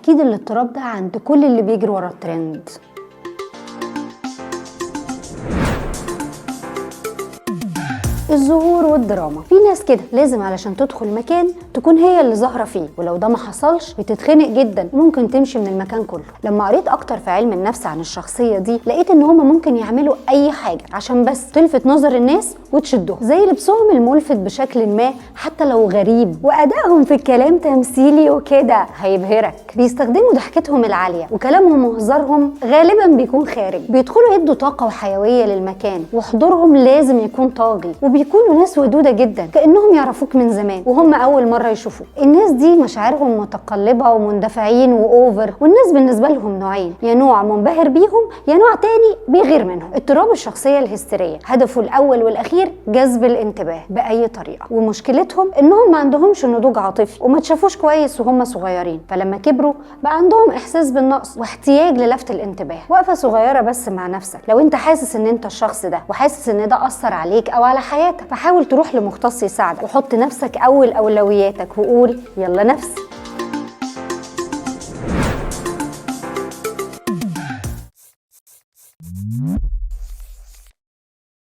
اكيد الاضطراب ده عند كل اللي بيجري ورا الترند. الظهور والدراما، في ناس كده لازم علشان تدخل مكان تكون هي اللي ظاهره فيه، ولو ده ما حصلش بتتخنق جدا وممكن تمشي من المكان كله. لما قريت اكتر في علم النفس عن الشخصيه دي لقيت ان هما ممكن يعملوا اي حاجه عشان بس تلفت نظر الناس وتشدهم، زي لبسهم الملفت بشكل ما حتى لو غريب، وادائهم في الكلام تمثيلي وكده هيبهرك. بيستخدموا ضحكتهم العاليه وكلامهم وهزارهم غالبا بيكون خارج، بيدخلوا يدوا طاقه وحيويه للمكان، وحضورهم لازم يكون طاغي، وبيكونوا ناس ودودة جدا كأنهم يعرفوك من زمان وهم أول مرة يشوفوك. الناس دي مشاعرهم متقلبة ومندفعين وأوفر، والناس بالنسبة لهم نوعين، يا نوع منبهر بيهم يا نوع تاني بيغير منهم. اضطراب الشخصية الهستيرية هدفه الأول والأخير جذب الانتباه بأي طريقة، ومشكلتهم إنهم ما عندهمش نضوج عاطفي وما تشافوش كويس وهم صغيرين، فلما كبروا بقى عندهم إحساس بالنقص واحتياج للفت الانتباه. وقفة صغيرة بس مع نفسك، لو أنت حاسس إن أنت الشخص ده وحاسس إن ده أثر عليك أو على حياتك، فحاول تروح لمختص يساعدك، وحط نفسك أول أولوياتك وقول يلا نفسي.